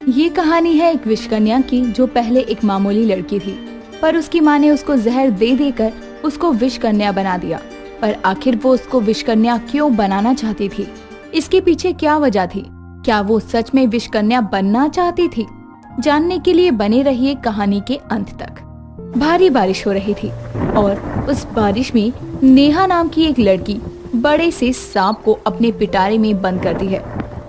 ये कहानी है एक विषकन्या की जो पहले एक मामूली लड़की थी, पर उसकी माँ ने उसको जहर दे देकर उसको विषकन्या बना दिया। पर आखिर वो उसको विषकन्या क्यों बनाना चाहती थी? इसके पीछे क्या वजह थी? क्या वो सच में विषकन्या बनना चाहती थी? जानने के लिए बने रहिए कहानी के अंत तक। भारी बारिश हो रही थी और उस बारिश में नेहा नाम की एक लड़की बड़े से सांप को अपने पिटारे में बंद करती है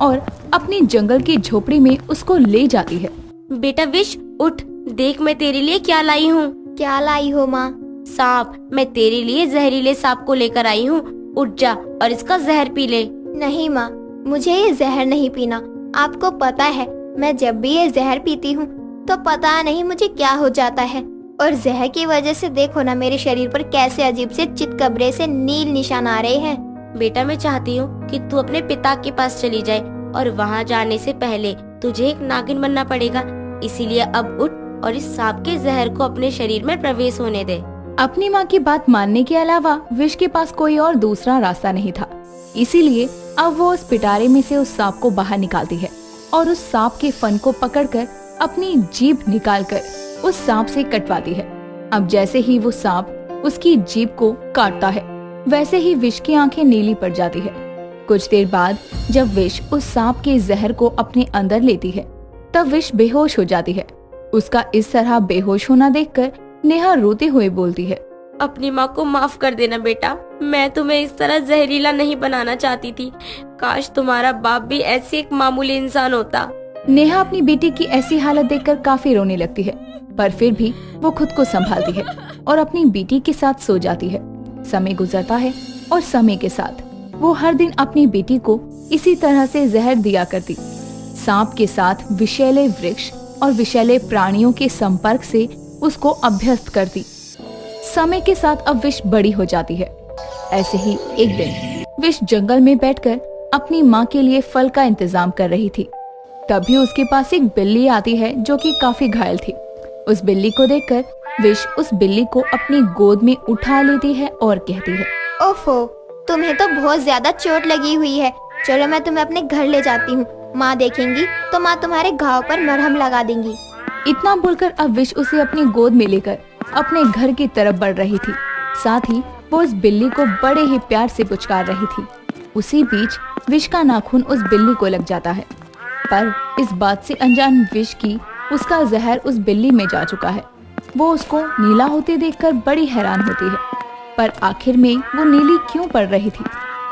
और अपनी जंगल की झोपड़ी में उसको ले जाती है। बेटा विश, उठ, देख मैं तेरे लिए क्या लाई हूँ। क्या लाई हो माँ? सांप। मैं तेरे लिए जहरीले सांप को लेकर आई हूँ। उठ जा और इसका जहर पी ले। नहीं माँ, मुझे ये जहर नहीं पीना। आपको पता है मैं जब भी ये जहर पीती हूँ तो पता नहीं मुझे क्या हो जाता है, और जहर की वजह से देखो ना मेरे शरीर पर कैसे अजीब से चितकबरे से नील निशान आ रहे हैं। बेटा मैं चाहती हूँ कि तू अपने पिता के पास चली जाए और वहाँ जाने से पहले तुझे एक नागिन बनना पड़ेगा। इसीलिए अब उठ और इस सांप के जहर को अपने शरीर में प्रवेश होने दे। अपनी माँ की बात मानने के अलावा विश के पास कोई और दूसरा रास्ता नहीं था। इसीलिए अब वो उस पिटारे में से उस सांप को बाहर निकालती है और उस सांप के फन को पकड़कर अपनी जीभ निकालकर उस सांप से कटवाती है। अब जैसे ही वो सांप उसकी जीभ को काटता है, वैसे ही विश की आंखें नीली पड़ जाती है। कुछ देर बाद जब विश उस सांप के जहर को अपने अंदर लेती है, तब विश बेहोश हो जाती है। उसका इस तरह बेहोश होना देखकर नेहा रोते हुए बोलती है, अपनी माँ को माफ कर देना बेटा, मैं तुम्हें इस तरह जहरीला नहीं बनाना चाहती थी। काश तुम्हारा बाप भी ऐसे एक मामूली इंसान होता। नेहा अपनी बेटी की ऐसी हालत देखकर काफी रोने लगती है, पर फिर भी वो खुद को संभालती है और अपनी बेटी के साथ सो जाती है। समय गुजरता है और समय के साथ वो हर दिन अपनी बेटी को इसी तरह से जहर दिया करती। सांप के साथ विषैले वृक्ष और विषैले प्राणियों के संपर्क से उसको अभ्यस्त करती। समय के साथ अब विश बड़ी हो जाती है। ऐसे ही एक दिन विश जंगल में बैठकर अपनी माँ के लिए फल का इंतजाम कर रही थी। तभी उसके पास एक बिल्ली आती है जो कि काफी घायल थी। उस बिल्ली को देखकर विश उस बिल्ली को अपनी गोद में उठा लेती है और कहती है, ओफो, तुम्हें तो बहुत ज्यादा चोट लगी हुई है। चलो मैं तुम्हें अपने घर ले जाती हूँ। माँ देखेंगी तो माँ तुम्हारे घाव पर मरहम लगा देंगी। इतना बोलकर अब विश उसे अपनी गोद में लेकर अपने घर की तरफ बढ़ रही थी। साथ ही वो उस बिल्ली को बड़े ही प्यार से पुचकार रही थी। उसी बीच विश का नाखून उस बिल्ली को लग जाता है, पर इस बात से अनजान विश की उसका जहर उस बिल्ली में जा चुका है। वो उसको नीला होते देखकर बड़ी हैरान होती है, पर आखिर में वो नीली क्यों पड़ रही थी?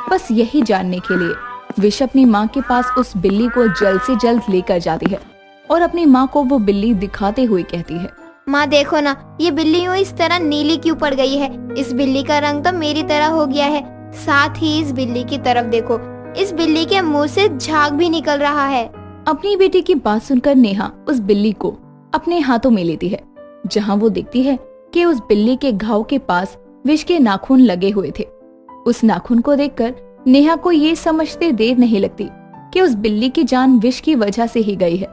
बस यही जानने के लिए विश अपनी माँ के पास उस बिल्ली को जल्द से जल्द लेकर जाती है और अपनी माँ को वो बिल्ली दिखाते हुए कहती है, माँ देखो ना, ये बिल्ली यूँ इस तरह नीली क्यों पड़ गई है? इस बिल्ली का रंग तो मेरी तरह हो गया है। साथ ही इस बिल्ली की तरफ देखो, इस बिल्ली के मुंह से झाग भी निकल रहा है। अपनी बेटी की बात सुनकर नेहा उस बिल्ली को अपने हाथों में लेती है, जहाँ वो देखती है कि उस बिल्ली के घाव के पास विष के नाखून लगे हुए थे। उस नाखून को देखकर नेहा को ये समझते देर नहीं लगती कि उस बिल्ली की जान विष की वजह से ही गई है।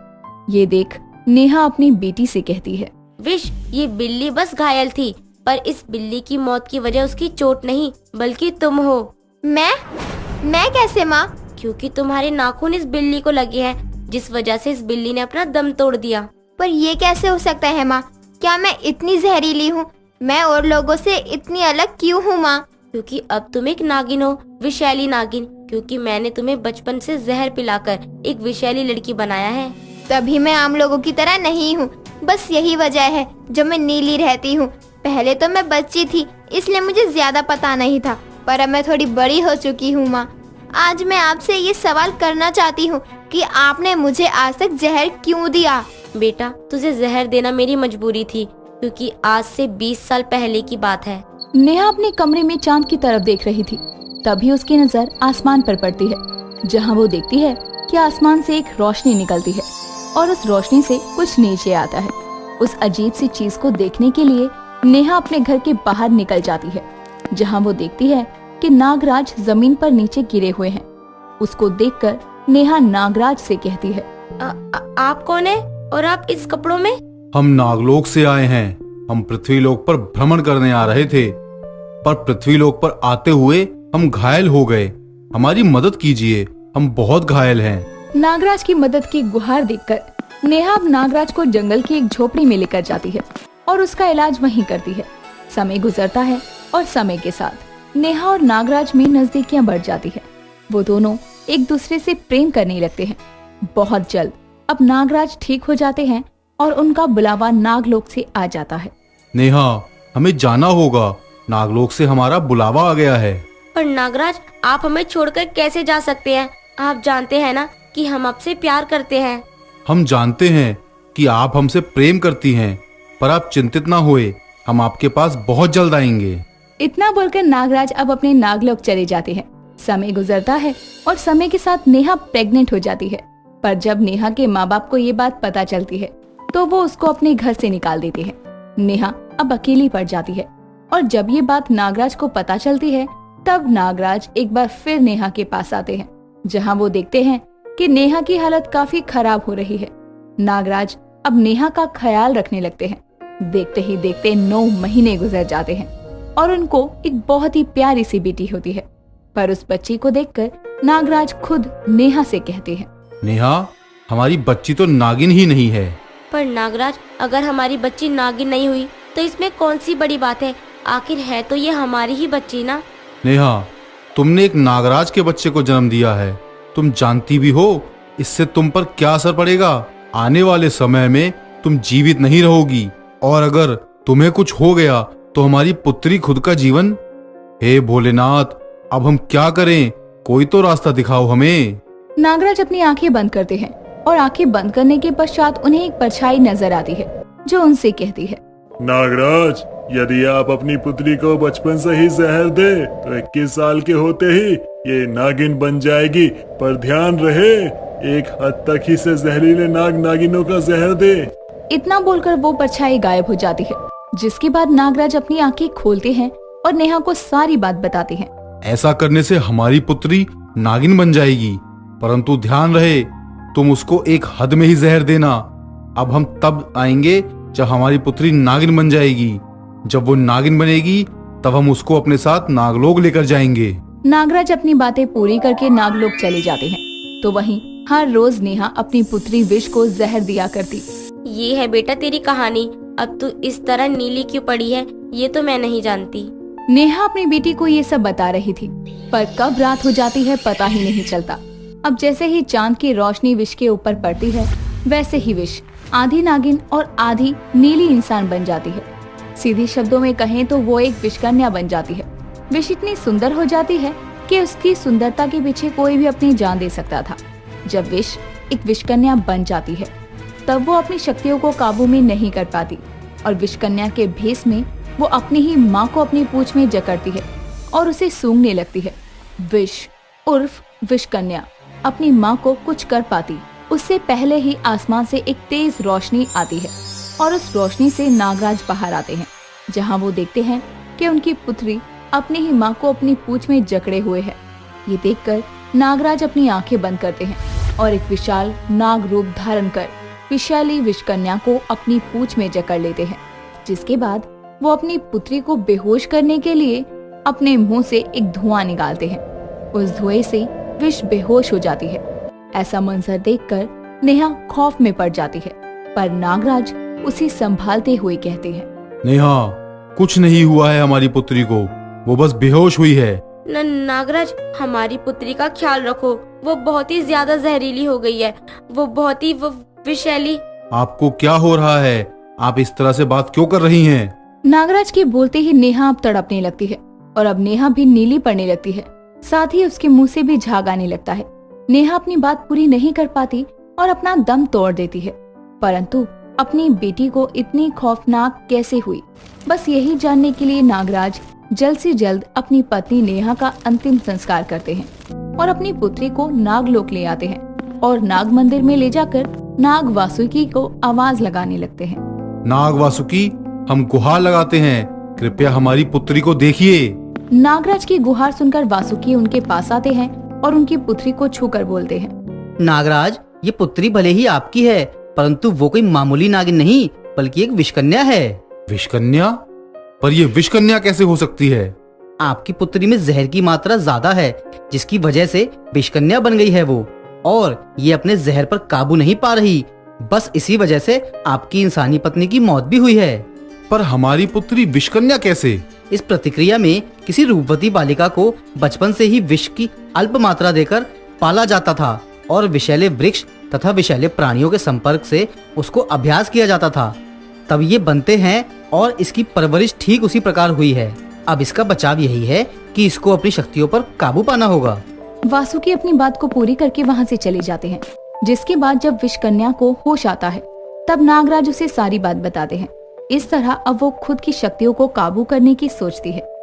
ये देख नेहा अपनी बेटी से कहती है, विश, ये बिल्ली बस घायल थी, पर इस बिल्ली की मौत की वजह उसकी चोट नहीं बल्कि तुम हो। मैं कैसे माँ? क्योंकि तुम्हारे नाखून इस बिल्ली को लगे हैं, जिस वजह से इस बिल्ली ने अपना दम तोड़ दिया। पर ये कैसे हो सकता है माँ? क्या मैं इतनी जहरीली हूँ? मैं और लोगों से इतनी अलग क्यों हूँ माँ? क्योंकि अब तुम एक नागिन हो, विषैली नागिन। क्योंकि मैंने तुम्हें बचपन से जहर पिलाकर एक विषैली लड़की बनाया है। तभी मैं आम लोगों की तरह नहीं हूँ। बस यही वजह है जो मैं नीली रहती हूँ। पहले तो मैं बच्ची थी, इसलिए मुझे ज्यादा पता नहीं था, पर अब मैं थोड़ी बड़ी हो चुकी हूँ माँ। आज मैं आपसे ये सवाल करना चाहती हूँ कि आपने मुझे आज तक जहर क्यों दिया? बेटा, तुझे जहर देना मेरी मजबूरी थी, क्योंकि आज से 20 साल पहले की बात है। नेहा अपने कमरे में चांद की तरफ देख रही थी। तभी उसकी नजर आसमान पर पड़ती है, जहाँ वो देखती है कि आसमान से एक रोशनी निकलती है और उस रोशनी से कुछ नीचे आता है। उस अजीब सी चीज को देखने के लिए नेहा अपने घर के बाहर निकल जाती है, जहाँ वो देखती है कि नागराज जमीन पर नीचे गिरे हुए हैं। उसको देखकर नेहा नागराज से कहती है, आप कौन है और आप इस कपड़ों में? हम नागलोक से आए हैं। हम पृथ्वीलोक पर भ्रमण करने आ रहे थे, पर पृथ्वीलोक पर आते हुए हम घायल हो गए। हमारी मदद कीजिए, हम बहुत घायल हैं। नागराज की मदद की गुहार देखकर नेहा अब नागराज को जंगल की एक झोपड़ी में लेकर जाती है और उसका इलाज वहीं करती है। समय गुजरता है और समय के साथ नेहा और नागराज में नजदीकियां बढ़ जाती है। वो दोनों एक दूसरे से प्रेम करने लगते हैं। बहुत जल्द अब नागराज ठीक हो जाते हैं और उनका बुलावा नागलोक से आ जाता है। नेहा, हमें जाना होगा, नागलोक से हमारा बुलावा आ गया है। पर नागराज, आप हमें छोड़कर कैसे जा सकते हैं? आप जानते हैं ना कि हम आपसे प्यार करते हैं। हम जानते हैं कि आप हमसे प्रेम करती हैं, पर आप चिंतित ना होए, हम आपके पास बहुत जल्द आएंगे। इतना बोलकर नागराज अब अपने नागलोक चले जाते हैं। समय गुजरता है और समय के साथ नेहा प्रेग्नेंट हो जाती है। पर जब नेहा के माँ बाप को ये बात पता चलती है तो वो उसको अपने घर से निकाल देते हैं। नेहा अब अकेली पड़ जाती है और जब ये बात नागराज को पता चलती है तब नागराज एक बार फिर नेहा के पास आते हैं, जहाँ वो देखते हैं कि नेहा की हालत काफी खराब हो रही है। नागराज अब नेहा का ख्याल रखने लगते हैं। देखते ही देखते 9 महीने गुजर जाते हैं और उनको एक बहुत ही प्यारी सी बेटी होती है। पर उस बच्ची को देखकर नागराज खुद नेहा से कहते हैं, नेहा, हमारी बच्ची तो नागिन ही नहीं है। पर नागराज, अगर हमारी बच्ची नागिन नहीं हुई तो इसमें कौन सी बड़ी बात है? आखिर है तो ये हमारी ही बच्ची ना। नेहा, तुमने एक नागराज के बच्चे को जन्म दिया है। तुम जानती भी हो इससे तुम पर क्या असर पड़ेगा। आने वाले समय में तुम जीवित नहीं रहोगी और अगर तुम्हें कुछ हो गया तो हमारी पुत्री खुद का जीवन। हे भोलेनाथ, अब हम क्या करें? कोई तो रास्ता दिखाओ हमें। नागराज अपनी आंखें बंद करते हैं और आंखें बंद करने के पश्चात उन्हें एक परछाई नजर आती है जो उनसे कहती है, नागराज, यदि आप अपनी पुत्री को बचपन से ही जहर दे तो 21 साल के होते ही ये नागिन बन जाएगी। पर ध्यान रहे, एक हद तक ही से जहरीले नाग नागिनों का जहर दे। इतना बोलकर वो परछाई गायब हो जाती है। जिसके बाद नागराज अपनी आंखें खोलते हैं और नेहा को सारी बात बताते हैं। ऐसा करने से हमारी पुत्री नागिन बन जाएगी, परंतु ध्यान रहे तुम उसको एक हद में ही जहर देना। अब हम तब आएंगे जब हमारी पुत्री नागिन बन जाएगी। जब वो नागिन बनेगी तब हम उसको अपने साथ नागलोक लेकर जाएंगे। नागराज अपनी बातें पूरी करके नागलोक चले जाते हैं। तो वहीं हर रोज नेहा अपनी पुत्री विश को जहर दिया करती। ये है बेटा तेरी कहानी। अब तू इस तरह नीली क्यों पड़ी है, ये तो मैं नहीं जानती। नेहा अपनी बेटी को ये सब बता रही थी, पर कब रात हो जाती है पता ही नहीं चलता। अब जैसे ही चांद की रोशनी विश के ऊपर पड़ती है, वैसे ही विश आधी नागिन और आधी नीली इंसान बन जाती है। सीधी शब्दों में कहें तो वो एक विषकन्या बन जाती है। विश इतनी सुंदर हो जाती है कि उसकी सुंदरता के पीछे कोई भी अपनी जान दे सकता था। जब विश एक विषकन्या बन जाती है तब वो अपनी शक्तियों को काबू में नहीं कर पाती और विषकन्या के भेष में वो अपनी ही माँ को अपनी पूंछ में जकड़ती है और उसे सूंघने लगती है। विश उर्फ विषकन्या अपनी माँ को कुछ कर पाती उससे पहले ही आसमान से एक तेज रोशनी आती है और उस रोशनी से नागराज बाहर आते हैं, जहाँ वो देखते हैं कि उनकी पुत्री अपनी ही माँ को अपनी पूंछ में जकड़े हुए है। ये देखकर नागराज अपनी आंखें बंद करते हैं और एक विशाल नाग रूप धारण कर विशाली विषकन्या को अपनी पूंछ में जकड़ लेते हैं। जिसके बाद वो अपनी पुत्री को बेहोश करने के लिए अपने मुंह से एक धुआं निकालते हैं। उस धुएं से विश बेहोश हो जाती है। ऐसा मंजर देखकर नेहा खौफ में पड़ जाती है, पर नागराज उसे संभालते हुए कहते हैं, नेहा, कुछ नहीं हुआ है हमारी पुत्री को, वो बस बेहोश हुई है। नागराज, हमारी पुत्री का ख्याल रखो, वो बहुत ही ज्यादा जहरीली हो गई है, वो बहुत ही विषैली। आपको क्या हो रहा है? आप इस तरह से बात क्यों कर रही हैं? नागराज के बोलते ही नेहा अब तड़पने लगती है और अब नेहा भी नीली पड़ने लगती है। साथ ही उसके मुंह से भी झाग आने लगता है। नेहा अपनी बात पूरी नहीं कर पाती और अपना दम तोड़ देती है, परंतु अपनी बेटी को इतनी खौफनाक कैसे हुई, बस यही जानने के लिए नागराज जल्द से जल्द अपनी पत्नी नेहा का अंतिम संस्कार करते हैं और अपनी पुत्री को नागलोक ले आते हैं और नाग मंदिर में ले जाकर नाग वासुकी को आवाज लगाने लगते हैं। नाग वासुकी, हम गुहार लगाते हैं, कृपया हमारी पुत्री को देखिए। नागराज की गुहार सुनकर वासुकी उनके पास आते हैं और उनकी पुत्री को छूकर बोलते हैं, नागराज, ये पुत्री भले ही आपकी है, परंतु वो कोई मामूली नागिन नहीं बल्कि एक विषकन्या है। विषकन्या? पर ये विषकन्या कैसे हो सकती है? आपकी पुत्री में जहर की मात्रा ज्यादा है, जिसकी वजह से विषकन्या बन गई है वो, और ये अपने जहर पर काबू नहीं पा रही, बस इसी वजह से आपकी इंसानी पत्नी की मौत भी हुई है। पर हमारी पुत्री विषकन्या कैसे? इस प्रतिक्रिया में किसी रूपवती बालिका को बचपन से ही विष की अल्प मात्रा देकर पाला जाता था और विषैले वृक्ष तथा विषैले प्राणियों के संपर्क से उसको अभ्यास किया जाता था, तब ये बनते हैं और इसकी परवरिश ठीक उसी प्रकार हुई है। अब इसका बचाव यही है कि इसको अपनी शक्तियों पर काबू पाना होगा। वासुकी अपनी बात को पूरी करके वहाँ से चले जाते हैं, जिसके बाद जब विषकन्या को होश आता है तब नागराज उसे सारी बात बताते हैं। इस तरह अब वो खुद की शक्तियों को काबू करने की सोचती है।